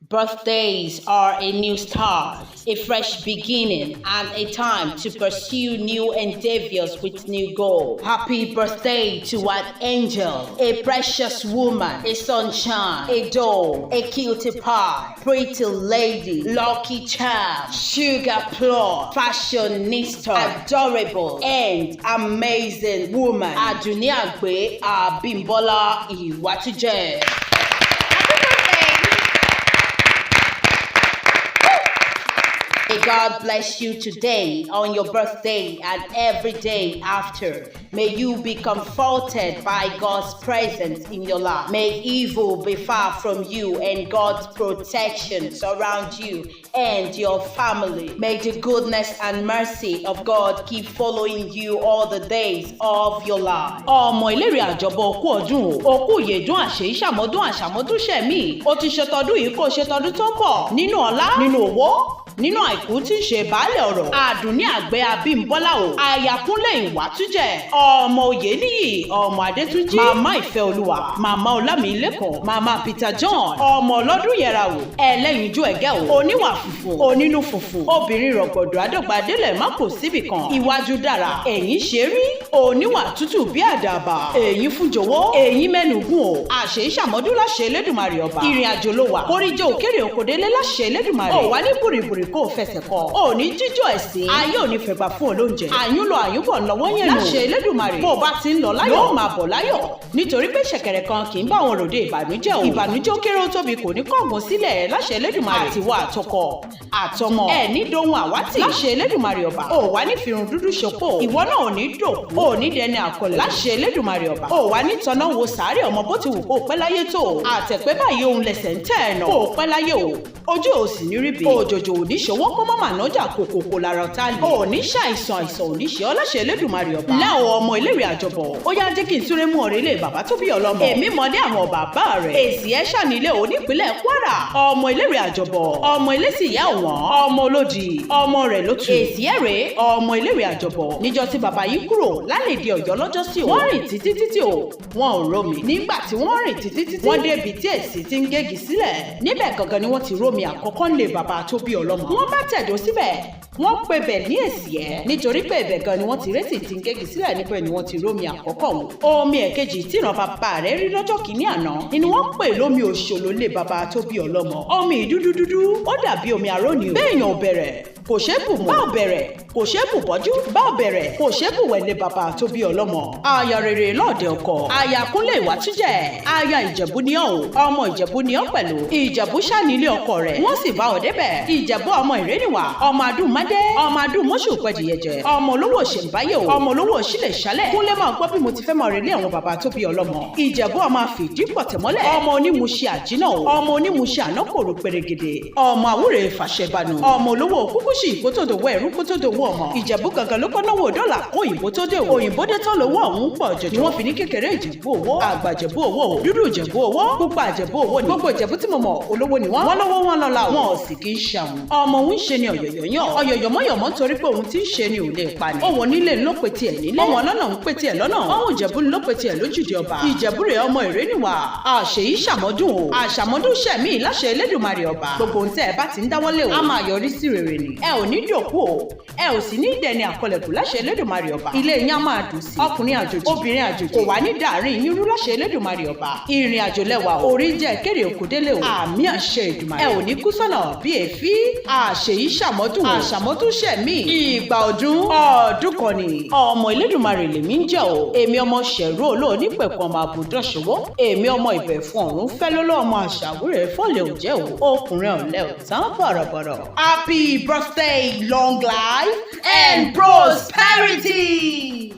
Birthdays are a new start, a fresh beginning, and a time to pursue new endeavors with new goals. Happy birthday to an angel, a precious woman, a sunshine, a doll, a cutie pie, pretty lady, lucky charm, sugar plum, fashionista, adorable, and amazing woman. Adunni Agbe Abimbola IWATUJE. May God bless you today on your birthday and every day after. May you be comforted by God's presence in your life. May evil be far from you and God's protection surround you and your family. May the goodness and mercy of God keep following you all the days of your life. Ọmọ ìlérí àjọbọ òkú ọdún òkú ìyèdún àṣẹ ìṣàmọ́dún àṣàmọ́dúnṣẹ̀mí ó ti ṣètọ́dún yìí kó ṣètọ́dún tó ń bọ̀ nínú ọlá nínú owó nínú àìkú tí ń ṣe baálẹ̀ ọ̀rọ̀ Àdùnní Àgbẹ̀ Abímbọ́lá o Àyàkúnlé Ìwàtújẹ ọmọ Oyèníyì ọmọ Adétúnjí màmá Ìfẹ́olúwa màmá Ọlámilẹ́kan màmá Peter John ọmọ ọlọ́dún yẹra o ẹlẹ́yinjú ẹ̀gẹ́ o oníwà funfun onínú funfun obìnrin rọ̀gbọ̀dọ̀ àdọ́gbadélẹ̀ má kò síbì kan iwájú dára ẹ̀yìn ṣe rí oníwà tútù bí àdàbà ẹ̀yìn fúnjọwọ́ ẹ̀yìn mẹ́nugún o àṣẹ ìṣàmọ́dún láṣẹ Elédùmarè ọba ìrìn àjò ló wà kórìjọ òkèrè òkòdélé láṣẹ Elédùmarè ò wá ní bùrìbùrì kó fẹsẹ̀ kọ òní jíjọ ẹ̀sìn ayé òní fẹ̀gbà fún olóúnjẹ àyúnlọ àyúnbọ̀ lọ́wọ́ yẹn nù láṣẹ Elédùmarè bó o bá ti ń lọ láyọ̀ yóò máa bọ̀ láyọ̀ nítorí pé ṣẹ̀kẹ̀rẹ̀ kan kì í bá wọn ròde ìbànújẹ́ o ìbànújẹ́ ó kéré ó tóbi kò ní kọ̀ọ̀gùn sílẹ̀ láṣẹ Elédùmarè àtiwọ àtọkọ àtọmọ ẹ ní dohun àwátì láṣẹ Elédùmarè ọba ò wá ní fìrùn dúdú ṣòpó ìwọ náà ò ní dòkú ò ní dẹni àkọlẹ̀ láṣẹ Elédùmarè ọba ò wá ní tọ́nà wo sàárè ọmọ bó ti wù kó pẹ́ láyé tó àtẹ̀pẹ́ báyìí ohun lẹ̀sẹ̀ ń tẹ̀ ẹ̀ nà kó pẹ́ láyé o ojú ò sì ní ríbi òjòjò ò ní ṣòwò kó mọ́mà nájà kòkòkò lára ọ̀tá lè ò ní ṣàìsàn àìsàn ò ní ṣe ọ́ láṣẹ Elédùmarè ọba láwọn ọmọ ìlérí àjọbọ̀ ó yá jẹ́ kí n túnrẹ́ mú ọ̀rẹ́ ilé bàbá tó bí ọlọ́mọ èmi mọ̀dé àwọn bàbá rẹ̀ Esie ṣànílé onípínlẹ̀ Kwara ọmọ ìlérí àjọbọ̀ ọmọ ilé sì yá òwọ̀n ọmọ olódì ọmọ rẹ̀ ló tu Esie rẹ̀ ọmọ ìlérí àjọbọ̀ níjọ́ tí bàbá yìí kúrò lálẹ́dẹ̀ Ọ̀yọ́ lọ́jọ́ sí o wọ́n rìn títí o wọn ò rómi nígbà tí wọ́n rìn títí wọ́n débi tí Esie ti ń gégi sílẹ̀ níbẹ̀ gangan ni wọ́n ti rómi àkọ́kọ́ ńlẹ̀ bàbá tó bí ọlọ́mọ wọ́n bá tẹ̀dó síbẹ̀ wọ́n pe bẹ̀ ní Esie nítorí pé ibẹ̀ gan ni wọ́n ti rẹ́sì tí ń gégi sílẹ̀ níbẹ̀ ni wọ́n ti rómi àkọ́kọ́ wọn omi ẹ̀kejì tí ìran bàbá rẹ̀ rí lọ́jọ́ kìíní àná ni wọ́n pè lómi òṣòlò lé bàbá tó bí ọlọ́mọ omi dúdúdúdú ó dàbí omi aró ni o béèyàn ò bẹ̀rẹ̀ kò ṣeé bù mọ́ bá ò bẹ̀rẹ̀ kò ṣeé bù bọ́jú bá ò bẹ̀rẹ̀ kò ṣeé bù wẹ̀lẹ̀ bàbá tó bí ọlọ́mọ aya rere lọ́ọ̀dẹ ọkọ Àyàkúnlé Ìwàtújẹ aya Ìjẹ̀bú ni ọ́ o ọmọ Ìjẹ̀bú ni ọ́ pẹ̀lú Ìjẹ̀bú ṣànílé ọkọ rẹ̀ wọ́n sì bá ọ débẹ̀ Ìjẹ̀bú ọmọ ìrénìwà ọmọ adúmọdé ọmọ adúmọṣù pẹ̀dìyẹjẹ ọmọ olówó òṣèǹbáyé o ọmọ olówó òṣìlẹ̀ ṣálẹ̀ kúnlé máa gbọ́ bí mo ti fẹ́ mọ relé àwọn bàbá tó bí ọlọ́mọ Ìjẹ̀bú ọmọ àfìdí pọ̀tẹ́mọ́lẹ̀ ọmọ onímùṣe àjínà o ọmọ onímùṣe ànákòrò pèrègèdè ọmọ àwúrè fàṣẹbanu ọmọ olówó kúkúṣì ìkótódòwò ẹ̀rú kótódòwò ọmọ Ìjẹ̀bú gangan ló kọ́ náwó dọ́là kó òyìnbó tó dé o òyìnbó dé tán lówó ọ̀hún pọ̀ jọjọ ni wọ́n fi ní kékeré Ìjẹ̀bú owó àgbà Ìjẹ̀bú owó dúdú Ìjẹ̀bú owó pupa Ìjẹ̀bú owó ni gbogbo Ìjẹ̀bú tí mo mọ̀ olówó ni wọ́n lówó wọn lọ́la wọn ò sì kí ń ṣàwọn ọmọ òun ṣe ni ọ̀yọ̀yọ̀mọ́yọ̀mọ́ torí pé òun ti ń ṣe ni ò lè pa ni òun onílé ló pe tiẹ̀ nílé òun ọlọ́nà ń pe tiẹ̀ lọ́nà òun Ìjẹ̀bú ló pe tiẹ̀ lójúde ọba Ìjẹ̀bú rẹ̀ ọmọ ìrénìwà àṣeyí ṣàmọ́dún o àṣàmọ́dún ṣẹ̀mí láṣẹ Elédùmarè ọba gbogbo ohun tẹ́ ẹ bá ti ń dáwọ́lé o á máa yọrí sí rere ni ẹ ò ní dòkú o ẹ ò sì ní dẹni àkọlẹ̀kù láṣẹ Elédùmarè ọba ilé yín á máa dùn sí ọkùnrin àjòjì obìnrin àjòjì kò wá ní dàárín yín rú láṣẹ Elédùmarè ọba ìrìn àjò lẹ́wà orí jẹ́ kéré òkúdélé o àmì àṣẹ Èdùmarè ẹ ò ní kú sọ́nà bí èéfí àṣeyí ṣàmọ́dún àṣàmọ́dún ṣẹ̀mí ìgbà ọdún kan ni ọmọ Elédùmarè lèmi ń jẹ́ o èmi ọmọ ṣẹ̀rú olóòní pẹ̀kun ọmọ àbùdán ṣòwò èmi ọmọ ìbẹ̀ fún ọ̀run fẹ́ lọ́lọ́ ọmọ àṣàwúrẹ́ fọ́lẹ̀ òjẹ́ o ọkùnrin ọ̀lẹ́ ò tán bọ̀rọ̀bọ̀rọ̀. Happy birthday, long life and prosperity.